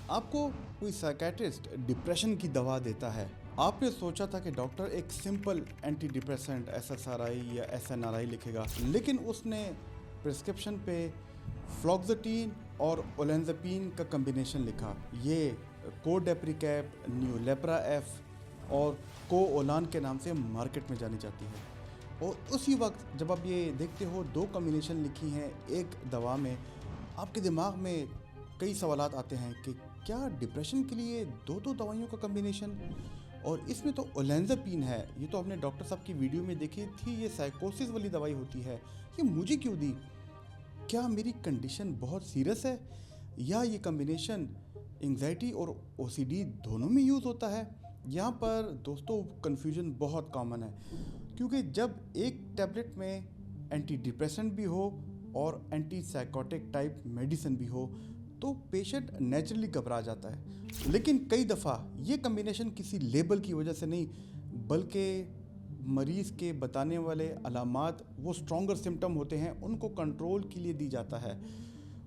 आपको कोई psychiatrist depression की दवा देता है। आपने सोचा था कि डॉक्टर एक सिंपल एंटी डिप्रेसेंट SSRI या SNRI लिखेगा, लेकिन उसने प्रिस्क्रिप्शन पे फ्लॉक्सेटिन और ओलेंजापिन का कम्बिनेशन लिखा। ये कोडेप्रिकैप, न्यूलेप्रा एफ और कोओलान के नाम से मार्केट में जानी जाती है। और उसी वक्त जब आप ये देखते हो दो कम्बिनेशन लिखी हैं एक दवा में, आपके दिमाग में कई सवालात आते हैं कि क्या डिप्रेशन के लिए दो दवाइयों का कम्बिनेशन, और इसमें तो ओलेंजापिन है, ये तो हमने डॉक्टर साहब की वीडियो में देखी थी, ये साइकोसिस वाली दवाई होती है, ये मुझे क्यों दी? क्या मेरी कंडीशन बहुत सीरियस है, या ये कम्बिनेशन एंग्जाइटी और OCD दोनों में यूज़ होता है? यहाँ पर दोस्तों कन्फ्यूजन बहुत कॉमन है, क्योंकि जब एक टैबलेट में एंटी डिप्रेसेंट भी हो और एंटी साइकोटिक टाइप मेडिसिन भी हो तो पेशेंट नेचुरली घबरा जाता है। लेकिन कई दफ़ा ये कम्बिनेशन किसी लेबल की वजह से नहीं, बल्कि मरीज़ के बताने वाले अलामात, वो स्ट्रॉन्गर सिम्टम होते हैं, उनको कंट्रोल के लिए दी जाता है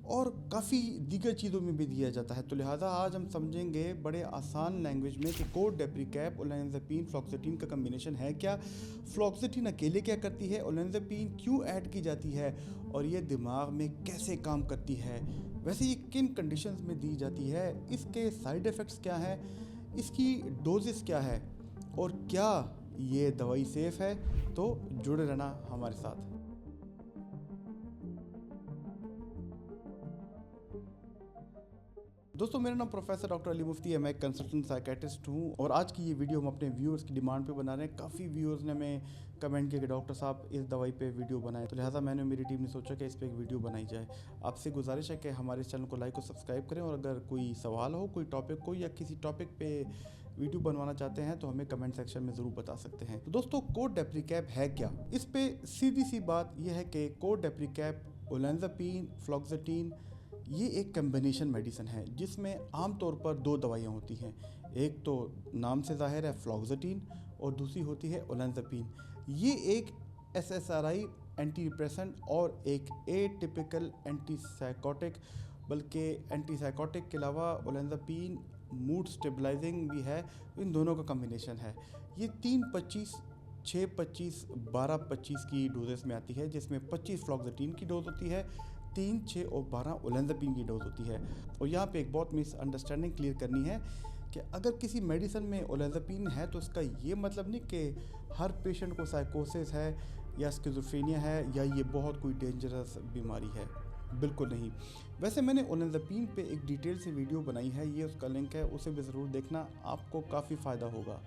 और काफ़ी दीगर चीज़ों में भी दिया जाता है। तो लिहाजा आज हम समझेंगे बड़े आसान लैंग्वेज में कि कोडेप्रिकैप, ओलेंजापिन, फ्लॉक्सेटिन का कम्बिनेशन है क्या, फ्लॉक्सेटिन अकेले क्या करती है, ओलेंजापिन क्यों ऐड की जाती है और ये दिमाग में कैसे काम करती है, वैसे ये किन कंडीशंस में दी जाती है, इसके साइड इफ़ेक्ट्स क्या हैं, इसकी डोजेस क्या है और क्या ये दवाई सेफ़ है। तो जुड़े रहना हमारे साथ। दोस्तों मेरा नाम प्रोफेसर डॉक्टर अली मुफ्ती है, मैं एक कंसल्टेंट साइकेट्रिस्ट हूँ और आज की ये वीडियो हम अपने व्यूअर्स की डिमांड पे बना रहे हैं। काफ़ी व्यूअर्स ने हमें कमेंट किया कि डॉक्टर साहब इस दवाई पे वीडियो बनाएं, तो लिहाजा मैंने मेरी टीम ने सोचा कि इस पर एक वीडियो बनाई जाए। आपसे गुजारिश है कि हमारे चैनल को लाइक और सब्सक्राइब करें और अगर कोई सवाल हो, कोई टॉपिक को या किसी टॉपिक पे वीडियो बनवाना चाहते हैं तो हमें कमेंट सेक्शन में ज़रूर बता सकते हैं। तो दोस्तों कोडेप्रिकैप है क्या? इस पर सीधी सी बात यह है कि कोडेप्रिकैप, ओलेंजापिन, फ्लॉक्सेटिन ये एक कम्बिनेशन मेडिसिन है जिसमें आमतौर पर दो दवाइयाँ होती हैं। एक तो नाम से ज़ाहिर है फ्लॉक्सेटिन और दूसरी होती है ओलेंजापिन। ये एक SSRI एंटी डिप्रेसेंट और एक एटिपिकल एंटी साइकोटिक, बल्कि एंटी साइकोटिक के अलावा ओलेंजापिन मूड स्टेबलाइजिंग भी है। इन दोनों का कम्बिनेशन है। ये 3-25, 6-25, 12-25 की डोजेस में आती है, जिसमें 25 फ्लॉक्सेटिन की डोज होती है, 3, 6 और 12 ओलेंजापिन की डोज होती है। और यहाँ पे एक बहुत मिसअंडरस्टैंडिंग क्लियर करनी है कि अगर किसी मेडिसिन में ओलेंजापिन है तो इसका ये मतलब नहीं कि हर पेशेंट को साइकोसिस है या स्किज़ोफ्रेनिया है या ये बहुत कोई डेंजरस बीमारी है, बिल्कुल नहीं। वैसे मैंने ओलेंजापिन पे एक डिटेल से वीडियो बनाई है, ये उसका लिंक है, उसे भी ज़रूर देखना, आपको काफ़ी फ़ायदा होगा।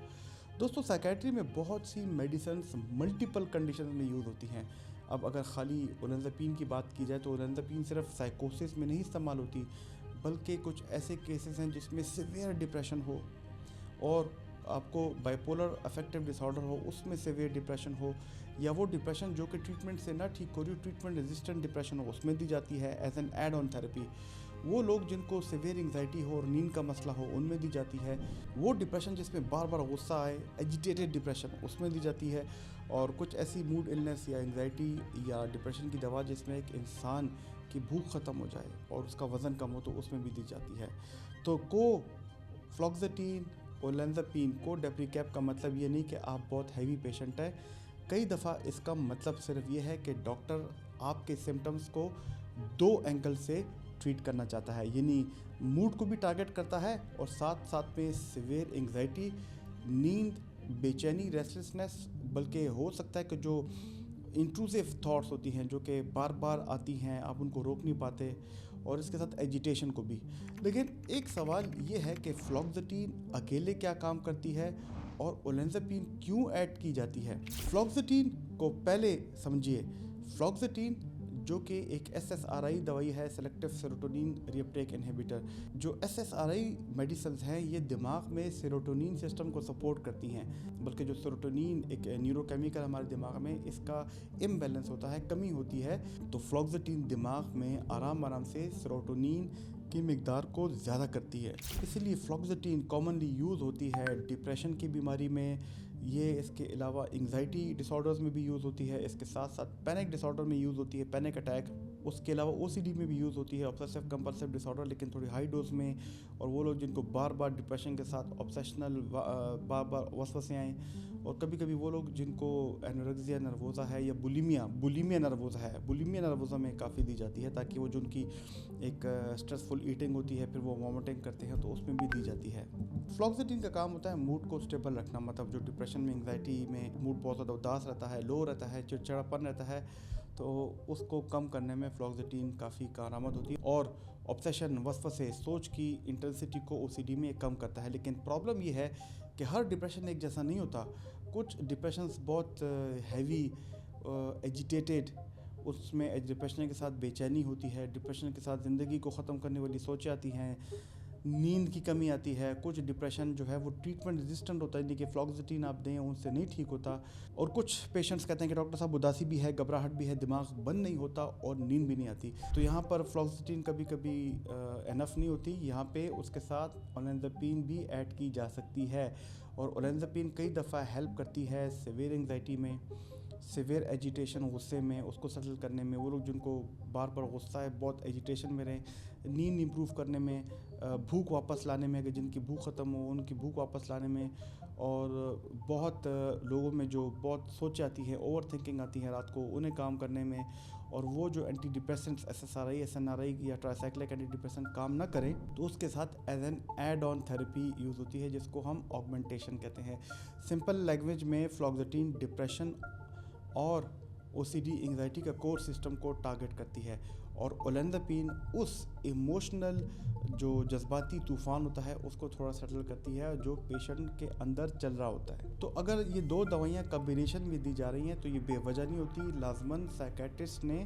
दोस्तों साइकेट्री में बहुत सी मेडिसिन मल्टीपल कंडीशन में यूज़ होती हैं। अब अगर ख़ाली ओलेंजापिन की बात की जाए तो ओलेंजापिन सिर्फ साइकोसिस में नहीं इस्तेमाल होती, बल्कि कुछ ऐसे केसेस हैं जिसमें सिवियर डिप्रेशन हो और आपको बाइपोलर अफेक्टिव डिसऑर्डर हो, उसमें सिवियर डिप्रेशन हो, या वो डिप्रेशन जो कि ट्रीटमेंट से ना ठीक हो रही हो, ट्रीटमेंट रेजिस्टेंट डिप्रेशन हो, उसमें दी जाती है as an add on therapy. वो लोग जिनको सिवियर एंग्जाइटी हो और नींद का मसला हो, उनमें दी जाती है। वो डिप्रेशन जिसमें बार बार गुस्सा आए, एजिटेटेड डिप्रेशन, उसमें दी जाती है। और कुछ ऐसी मूड इलनेस या एंग्जाइटी या डिप्रेशन की दवा जिसमें एक इंसान की भूख ख़त्म हो जाए और उसका वज़न कम हो, तो उसमें भी दी जाती है। तो फ्लॉक्सेटिन, ओलेंजापिन, कोडेप्रिकैप का मतलब ये नहीं कि आप बहुत हैवी पेशेंट है। कई दफ़ा इसका मतलब सिर्फ ये है कि डॉक्टर आपके सिम्टम्स को दो एंगल से ट्रीट करना चाहता है, यानी मूड को भी टारगेट करता है और साथ साथ में सिवियर एंग्जाइटी, नींद, बेचैनी, रेस्टलेसनेस, बल्कि हो सकता है कि जो इंट्रूसिव थॉट्स होती हैं जो कि बार बार आती हैं, आप उनको रोक नहीं पाते, और इसके साथ एजिटेशन को भी। लेकिन एक सवाल ये है कि फ्लॉक्सेटिन अकेले क्या काम करती है और ओलेंजापिन क्यों ऐड की जाती है? फ्लॉक्सेटिन को पहले समझिए। फ्लॉक्सेटिन जो कि एक SSRI दवाई है, सेलेक्टिव सेरोटोनिन रीअपटेक इनहिबिटर। जो SSRI मेडिसिन हैं ये दिमाग में सेरोटोनिन सिस्टम को सपोर्ट करती हैं, बल्कि जो सेरोटोनिन एक न्यूरोकेमिकल हमारे दिमाग में, इसका इम्बैलेंस होता है, कमी होती है, तो फ्लॉक्सेटिन दिमाग में आराम से सेरोटोनिन की मिकदार को ज़्यादा करती है। इसलिए फ्लॉक्सेटिन कॉमनली यूज़ होती है डिप्रेशन की बीमारी में, ये इसके अलावा एंग्जाइटी डिसऑर्डर्स में भी यूज़ होती है, इसके साथ साथ पैनिक डिसऑर्डर में यूज़ होती है, पैनिक अटैक उसके अलावा ओसीडी में भी यूज़ होती है, ऑब्सेसिव कंपल्सिव डिसऑर्डर, लेकिन थोड़ी हाई डोज में। और वो लोग जिनको बार बार डिप्रेशन के साथ ऑब्सेशनल बार बार वसवसे आएँ, और कभी कभी वो लोग जिनको एनोरेक्सिया नर्वोसा है या बुलिमिया नर्वोसा है, बुलिमिया नर्वोसा में काफ़ी दी जाती है, ताकि वो जो उनकी एक स्ट्रेसफुल ईटिंग होती है, फिर वो वॉमिटिंग करते हैं, तो उसमें भी दी जाती है। फ्लॉक्सिटिन का काम होता है मूड को स्टेबल रखना, मतलब जो डिप्रेशन में, एंग्जाइटी में मूड बहुत ज़्यादा उदास रहता है, लो रहता है, चिड़चिड़ापन रहता है, तो उसको कम करने में फ्लॉक्सिटिन काफ़ी कारआमद होती है। और ऑब्सेशन, वसवसे, सोच की इंटेंसिटी को ओसीडी में कम करता है। लेकिन प्रॉब्लम ये है कि हर डिप्रेशन एक जैसा नहीं होता। कुछ डिप्रेशंस बहुत हैवी, एजिटेटेड, उसमें डिप्रेशन के साथ बेचैनी होती है, डिप्रेशन के साथ ज़िंदगी को ख़त्म करने वाली सोचें आती हैं, नींद की कमी आती है। कुछ डिप्रेशन जो है वो ट्रीटमेंट रेजिस्टेंट होता है, देखिए फ्लॉक्सिटिन आप दें उनसे नहीं ठीक होता। और कुछ पेशेंट्स कहते हैं कि डॉक्टर साहब उदासी भी है, घबराहट भी है, दिमाग बंद नहीं होता और नींद भी नहीं आती। तो यहाँ पर फ्लॉक्सिटिन कभी कभी इनफ नहीं होती, यहाँ पे उसके साथ ओलेंजापिन भी ऐड की जा सकती है। और ओलेंजापिन कई दफ़ा हेल्प करती है सिवियर एंग्जाइटी में, सिवियर एजिटेशन, गुस्से में, उसको सेटल करने में। वो लोग जिनको बार बार गुस्सा है, बहुत एजिटेशन में रहें, नींद इंप्रूव करने में, भूख वापस लाने में, अगर जिनकी भूख ख़त्म हो उनकी भूख वापस लाने में। और बहुत लोगों में जो बहुत सोच आती है, ओवर थिंकिंग आती है रात को, उन्हें काम करने में। और वो जो एंटी डिप्रेसेंट्स SSRI, SNRI या ट्राइसाइक्लिक एंटी डिप्रेसेंट काम ना करें, तो उसके साथ as an add on therapy use होती है, जिसको हम ऑगमेंटेशन कहते हैं। सिंपल लैंग्वेज में फ्लॉक्सिटिन डिप्रेशन और ओसीडी एंग्जाइटी का कोर सिस्टम को टारगेट करती है, और ओलेंजापिन उस इमोशनल जो जज्बाती तूफ़ान होता है उसको थोड़ा सेटल करती है जो पेशेंट के अंदर चल रहा होता है। तो अगर ये दो दवाइयाँ कॉम्बिनेशन में दी जा रही हैं तो ये बेवजह नहीं होती, लाजमन साइकेट्रिस्ट ने,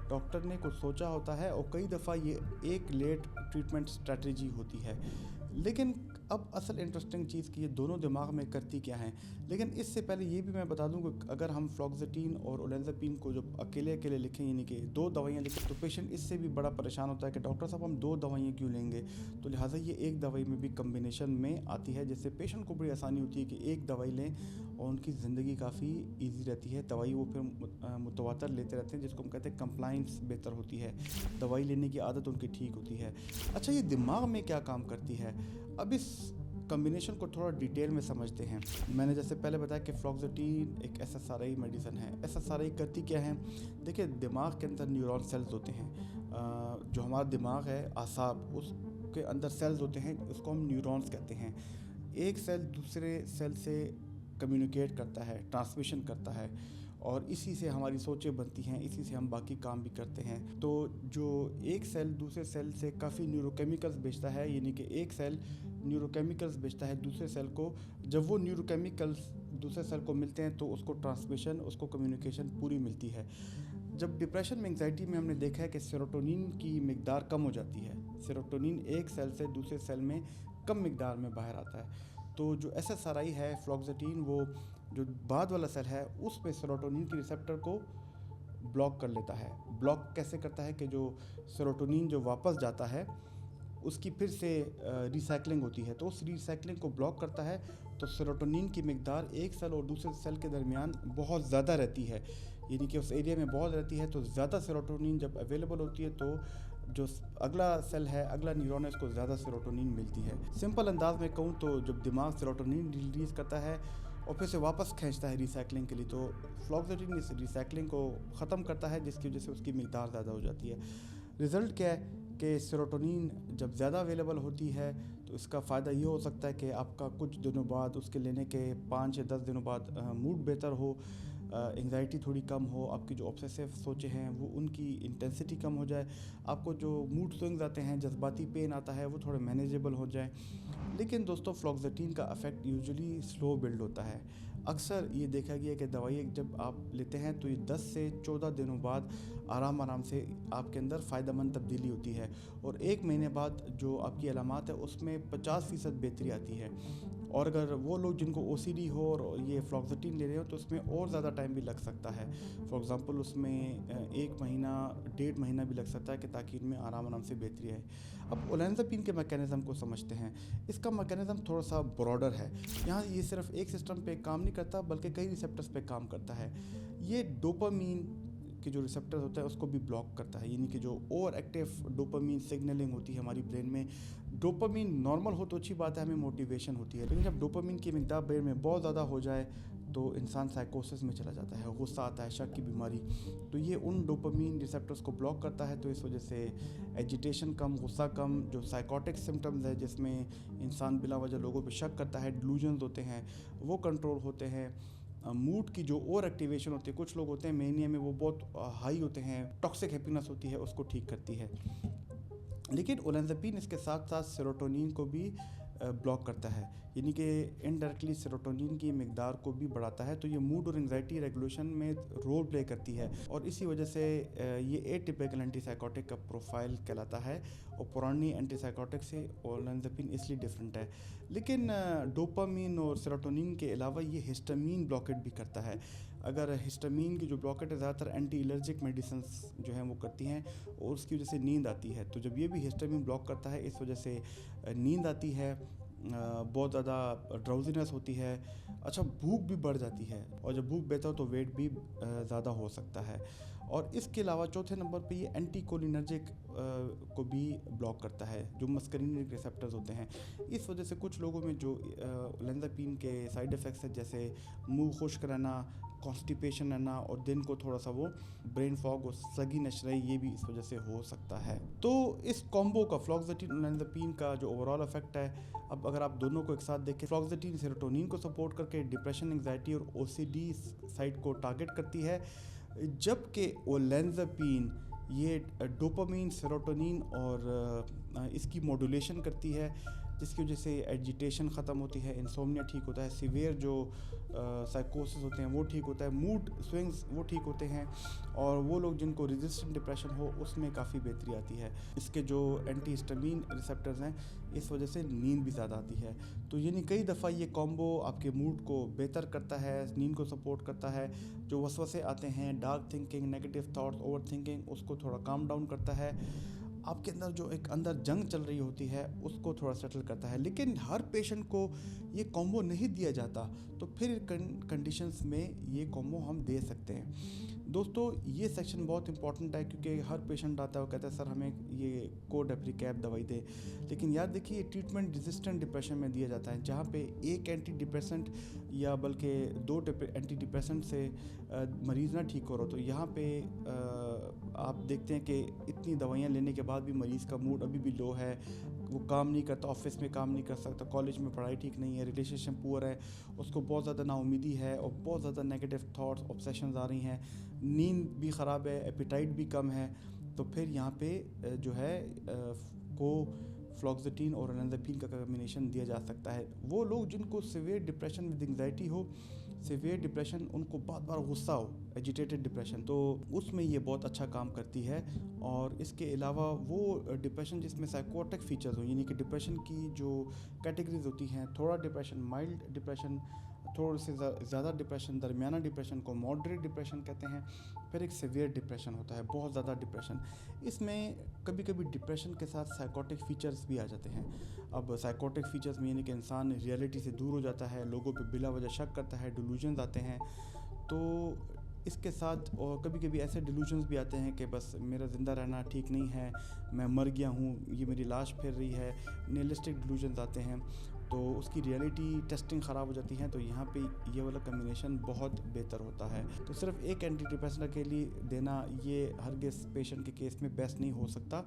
डॉक्टर ने कुछ सोचा होता है, और कई दफ़ा ये एक लेट ट्रीटमेंट स्ट्रेटजी होती है। लेकिन अब असल इंटरेस्टिंग चीज़ कि ये दोनों दिमाग में करती क्या हैं। लेकिन इससे पहले ये भी मैं बता दूं कि अगर हम फ्लॉक्सिटिन और ओलेंजापिन को जब अकेले अकेले लिखें, यानी कि दो दवाइयाँ लिखें, तो पेशेंट इससे भी बड़ा परेशान होता है कि डॉक्टर साहब हम दो दवाइयाँ क्यों लेंगे। तो लिहाजा ये एक दवाई में भी कम्बिनेशन में आती है, जिससे पेशेंट को बड़ी आसानी होती है कि एक दवाई लें और उनकी ज़िंदगी काफ़ी ईजी रहती है। दवाई वो फिर मुतवातर लेते रहते हैं, जिसको हम कहते हैं कंप्लाइंस बेहतर होती है, दवाई लेने की आदत उनकी ठीक होती है। अच्छा, ये दिमाग में क्या काम करती है, अब इस कम्बिनेशन को थोड़ा डिटेल में समझते हैं। मैंने जैसे पहले बताया कि फ्लॉक्सिटिन एक SSRI मेडिसिन है। SSRI करती क्या है, देखिए दिमाग के अंदर न्यूरॉन सेल्स होते हैं, जो हमारा दिमाग है, आसाब, उसके अंदर सेल्स होते हैं, उसको हम न्यूरॉन्स कहते हैं। एक सेल दूसरे सेल से कम्युनिकेट करता है, ट्रांसमिशन करता है, और इसी से हमारी सोचें बनती हैं, इसी से हम बाकी काम भी करते हैं। तो जो एक सेल दूसरे सेल से काफ़ी न्यूरोकेमिकल्स भेजता है, यानी कि एक सेल न्यूरोकेमिकल्स भेजता है दूसरे सेल को, जब वो न्यूरोकेमिकल्स दूसरे सेल को मिलते हैं तो उसको ट्रांसमिशन, उसको कम्युनिकेशन पूरी मिलती है। जब डिप्रेशन में, एंग्जाइटी में हमने देखा है कि सेरोटोनिन की मिकदार कम हो जाती है, सेरोटोनिन एक सेल से दूसरे सेल में कम मिकदार में बाहर आता है। तो जो SSRI है, फ्लॉक्सिटिन, वो जो बाद वाला सेल है उसमें सेरोटोनिन की रिसेप्टर को ब्लॉक कर लेता है। ब्लॉक कैसे करता है कि जो सेरोटोनिन जो वापस जाता है उसकी फिर से रिसाइकलिंग होती है, तो उस रिसाइकलिंग को ब्लॉक करता है। तो सेरोटोनिन की मिकदार एक सेल और दूसरे सेल के दरमियान बहुत ज़्यादा रहती है, यानी कि उस एरिया में बहुत रहती है। तो ज़्यादा सेरोटोनिन जब अवेलेबल होती है तो जो अगला सेल है, अगला न्यूरॉन है, उसको ज़्यादा सेरोटोनिन मिलती है। सिंपल अंदाज में कहूँ तो जब दिमाग सेरोटोनिन रिलीज़ करता है और फिर से वापस खींचता है रिसाइकलिंग के लिए, तो फ्लॉक्सिटिन इस रिसाइकलिंग को ख़त्म करता है, जिसकी वजह से उसकी मिकदार ज़्यादा हो जाती है। रिज़ल्ट क्या है कि सेरोटोनिन जब ज़्यादा अवेलेबल होती है तो इसका फ़ायदा ये हो सकता है कि आपका कुछ दिनों बाद, उसके लेने के 5 या 10 दिनों बाद मूड बेहतर हो, एंग्जाइटी थोड़ी कम हो, आपकी जो ऑब्सेसिव सोचें हैं वो उनकी इंटेंसिटी कम हो जाए, आपको जो मूड स्विंग्स आते हैं, जज्बाती पेन आता है, वो थोड़े मैनेजेबल हो जाए। लेकिन दोस्तों फ्लॉक्सिटिन का इफ़ेक्ट यूजुअली स्लो बिल्ड होता है। अक्सर ये देखा गया कि दवाई जब आप लेते हैं तो ये 10 से 14 दिनों बाद आराम से आपके अंदर फ़ायदेमंद तब्दीली होती है, और 1 महीने बाद जो आपकी अलामात है उसमें 50% बेहतरी आती है। और अगर वो लोग जिनको OCD हो और ये फ्लॉक्सिटिन ले रहे हो तो उसमें और ज़्यादा टाइम भी लग सकता है। फॉर एग्ज़ाम्पल उसमें 1 महीना, 1.5 महीना भी लग सकता है कि ताकि इनमें आराम से बेहतरी आए। अब ओलेंजापिन के मैकेनिज़्म को समझते हैं। इसका मैकेनिज़्म थोड़ा सा ब्रॉडर है। यहाँ ये सिर्फ एक सिस्टम पे काम नहीं करता बल्कि कई रिसेप्टर्स पे काम करता है। ये डोपामीन के जो रिसेप्टर्स होते हैं उसको भी ब्लॉक करता है, यानी कि जो ओवर एक्टिव डोपामीन सिग्नलिंग होती है हमारी ब्रेन में। डोपामीन नॉर्मल हो तो अच्छी बात है, हमें मोटिवेशन होती है, लेकिन जब डोपामीन की मिकदार ब्रेन में बहुत ज़्यादा हो जाए तो इंसान साइकोसिस में चला जाता है, गुस्सा आता है, शक की बीमारी। तो ये उन डोपामीन रिसेप्टर्स को ब्लॉक करता है, तो इस वजह से एजिटेशन कम, गुस्सा कम, जो साइकोटिक सिम्टम्स है जिसमें इंसान बिला वजह लोगों पे शक करता है, डिलूजन्स होते हैं, वो कंट्रोल होते हैं। मूड की जो ओवर एक्टिवेशन होती है, कुछ लोग होते हैं मेनिया में वो बहुत हाई होते हैं, टॉक्सिक हैप्पीनेस होती है, उसको ठीक करती है। लेकिन ओलेंजापिन इसके साथ साथ सेरोटोनिन को भी ब्लॉक करता है, यानी कि इनडायरेक्टली सेरोटोनिन की मिकदार को भी बढ़ाता है। तो ये मूड और एंग्जाइटी रेगुलेशन में रोल प्ले करती है, और इसी वजह से ये एटिपिकल एंटीसाइकोटिक का प्रोफाइल कहलाता है, और पुरानी एंटीसाइकोटिक से ओलेंजापिन इसलिए डिफरेंट है। लेकिन डोपामीन और सेरोटोनिन के अलावा ये हिस्टामीन ब्लॉकेट भी करता है। अगर हिस्टामीन की जो ब्लॉकेट है ज़्यादातर एंटी एलर्जिक मेडिसिन जो हैं वो करती हैं, और उसकी वजह से नींद आती है। तो जब ये भी हिस्टामीन ब्लॉक करता है, इस वजह से नींद आती है, बहुत ज़्यादा ड्राउजीनेस होती है, अच्छा भूख भी बढ़ जाती है, और जब भूख बढ़ता है तो वेट भी ज़्यादा हो सकता है। और इसके अलावा चौथे नंबर पे ये एंटीकोलिनर्जिक को भी ब्लॉक करता है, जो मस्करीनिक रिसेप्टर्स होते हैं। इस वजह से कुछ लोगों में जो ओलेंजापिन के साइड इफ़ेक्ट्स हैं, जैसे मुंह खुश्क रहना, कॉन्स्टिपेशन रहना, और दिन को थोड़ा सा वो ब्रेन फॉग और सगी नशरई, ये भी इस वजह से हो सकता है। तो इस कॉम्बो का फ्लॉक्सेटिन ओलेंजापिन का जो ओवरऑल इफेक्ट है, अब अगर आप दोनों को एक साथ देखें, फ्लॉक्सेटिन सेरोटोनिन को सपोर्ट करके डिप्रेशन, एंग्जाइटी और ओसीडी साइड को टारगेट करती है, जबकि ओलेंजापिन ये डोपामीन, सेरोटोनिन और इसकी मॉड्यूलेशन करती है, जिसकी वजह से एजिटेशन ख़त्म होती है, इंसोम्निया ठीक होता है, सीवियर जो साइकोसिस होते हैं वो ठीक होता है, मूड स्विंग्स वो ठीक होते हैं, और वो लोग जिनको रेजिस्टेंट डिप्रेशन हो उसमें काफ़ी बेहतरी आती है। इसके जो एंटी हिस्टामीन रिसेप्टर्स हैं, इस वजह से नींद भी ज़्यादा आती है। तो यानी कई दफ़ा ये कॉम्बो आपके मूड को बेहतर करता है, नींद को सपोर्ट करता है, जो वसवसे आते हैं, dark thinking, negative thoughts, over thinking, उसको थोड़ा काम डाउन करता है, आपके अंदर जो एक अंदर जंग चल रही होती है उसको थोड़ा सेटल करता है। लेकिन हर पेशेंट को ये कॉम्बो नहीं दिया जाता, तो फिर कंडीशंस में ये कॉम्बो हम दे सकते हैं। दोस्तों ये सेक्शन बहुत इंपॉर्टेंट है, क्योंकि हर पेशेंट आता है और कहता है सर हमें ये कोड एप्रीकैप दवाई दे, लेकिन याद देखिए ट्रीटमेंट रेजिस्टेंट डिप्रेशन में दिया जाता है, जहाँ पे एक एंटी डिप्रेसेंट या बल्कि 2 एंटी डिप्रेसेंट से मरीज़ ना ठीक हो रहा, तो यहाँ पे आप देखते हैं कि इतनी दवाइयाँ लेने के बाद भी मरीज़ का मूड अभी भी लो है, वो काम नहीं करता, ऑफिस में काम नहीं कर सकता, कॉलेज में पढ़ाई ठीक नहीं है, रिलेशनशिप पुअर है, उसको बहुत ज़्यादा नाउमीदी है, और बहुत ज़्यादा नेगेटिव थॉट्स, ऑब्सेशंस आ रही हैं, नींद भी ख़राब है, एपिटाइट भी कम है। तो फिर यहाँ पे जो है को फ्लॉक्सेटिन और ओलेंजापिन का कॉम्बिनेशन दिया जा सकता है। वो लोग जिनको सीवियर डिप्रेशन विद एंग्जाइटी हो, सीवियर डिप्रेशन, उनको बार बार गुस्सा हो, एजिटेटेड डिप्रेशन, तो उसमें ये बहुत अच्छा काम करती है। और इसके अलावा वो डिप्रेशन जिसमें साइकोटिक फीचर्स हो, यानी कि डिप्रेशन की जो कैटेगरीज होती हैं, थोड़ा डिप्रेशन, माइल्ड डिप्रेशन, थोड़े से ज़्यादा डिप्रेशन, दरमियाना डिप्रेशन को मॉडरेट डिप्रेशन कहते हैं, फिर एक सीवियर डिप्रेशन होता है, बहुत ज़्यादा डिप्रेशन। इसमें कभी कभी डिप्रेशन के साथ साइकोटिक फीचर्स भी आ जाते हैं। अब साइकोटिक फीचर्स में यानी कि इंसान रियलिटी से दूर हो जाता है, लोगों पे बिला वजह शक करता है, डिलूजन्स आते हैं। तो इसके साथ और कभी कभी ऐसे डिलूजन्स भी आते हैं कि बस मेरा ज़िंदा रहना ठीक नहीं है, मैं मर गया हूँ, ये मेरी लाश फिर रही है, निहिलिस्टिक डिलूजन्स आते हैं, तो उसकी रियलिटी टेस्टिंग ख़राब हो जाती है। तो यहाँ पे ये वाला कम्बिनेशन बहुत बेहतर होता है। तो सिर्फ एक एंटी डिप्रेसेंट के लिए देना ये हरगिज़ पेशेंट के केस में बेस्ट नहीं हो सकता,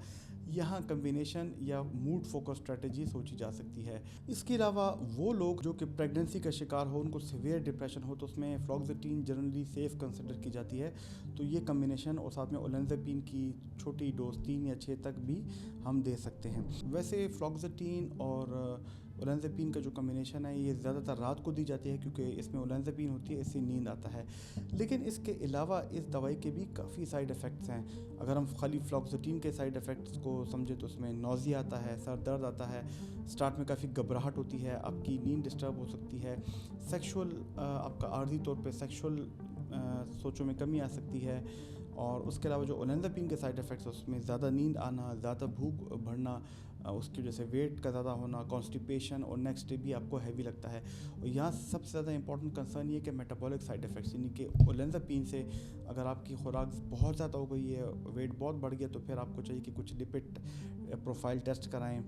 यहाँ कम्बिनेशन या मूड फोकस स्ट्रेटजी सोची जा सकती है। इसके अलावा वो लोग जो कि प्रेगनेंसी का शिकार हो, उनको सीवियर डिप्रेशन हो, तो उसमें फ्लॉक्सेटिन जनरली सेफ़ कंसिडर की जाती है। तो ये कम्बिनेशन और साथ में ओलेंजापिन की छोटी डोज 3 या 6 तक भी हम दे सकते हैं। वैसे फ्लॉक्सेटिन और ओलेंजापिन का जो कम्बिनेशन है ये ज़्यादातर रात को दी जाती है, क्योंकि इसमें ओलेंजापिन होती है, इससे नींद आता है। लेकिन इसके अलावा इस दवाई के भी काफ़ी साइड इफ़ेक्ट्स हैं। अगर हम खाली फ्लॉक्सेटिन के साइड इफ़ेक्ट्स को समझे तो उसमें नौजिया आता है, सर दर्द आता है, स्टार्ट में काफ़ी घबराहट होती है, आपकी नींद डिस्टर्ब हो सकती है, सेक्शुअल आपका आर्जी तौर पे सेक्शुअल सोचों में कमी आ सकती है। और उसके अलावा जो ओलेंजापिन के साइड इफ़ेक्ट्स उसमें ज़्यादा नींद आना, ज़्यादा भूख बढ़ना, उसकी वजह से वेट का ज़्यादा होना, कॉन्स्टिपेशन और नेक्स्ट डे भी आपको हैवी लगता है। और यहाँ सबसे ज़्यादा इंपॉर्टेंट कंसर्न ये कि मेटाबॉलिक साइड इफ़ेक्ट्स, यानी कि ओलेंजापिन से अगर आपकी खुराक बहुत ज़्यादा हो गई है, वेट बहुत बढ़ गया, तो फिर आपको चाहिए कि कुछ लिपिड प्रोफाइल टेस्ट कराएं,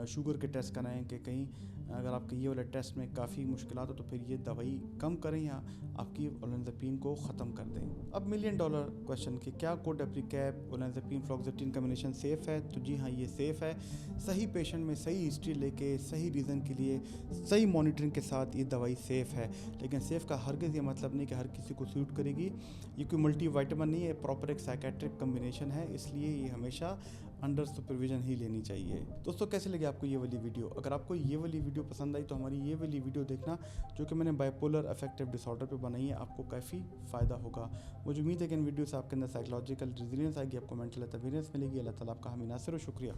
शुगर के टेस्ट कराएं कि कहीं अगर आपके ये वाले टेस्ट में काफ़ी मुश्किलात हो तो फिर ये दवाई कम करें या आपकी ओलेंजापिन को ख़त्म कर दें। अब $1,000,000 क्वेश्चन कि क्या कोडेप्रिकैप ओलेंजापिन फ्लॉक्सेटिन कॉम्बिनेशन सेफ़ है? तो जी हाँ, ये सेफ़ है। सही पेशेंट में सही हिस्ट्री लेके सही रीज़न के लिए सही मॉनिटरिंग के साथ ये दवाई सेफ़ है। लेकिन सेफ़ का हरगिज़ ये मतलब नहीं कि हर किसी को सूट करेगी। ये कोई मल्टी वाइटामिन नहीं है, प्रॉपर एक साइकेट्रिक कम्बिनेशन है, इसलिए ये हमेशा अंडर सुपरविजन ही लेनी चाहिए। दोस्तों, कैसे लगी आपको ये वाली वीडियो? अगर आपको ये वाली वीडियो पसंद आई तो हमारी ये वाली वीडियो देखना, जो कि मैंने बाइपोलर अफेक्टिव डिसऑर्डर पे बनाई है, आपको काफ़ी फ़ायदा होगा। मुझे उम्मीद है कि इन वीडियो से आपके अंदर साइकोलॉजिकल रेजिलियंस आएगी, आपको मेंटल हेल्थ अवेयरनेस मिलेगी। अल्लाह ताला आपका हामी नासिर और शुक्रिया।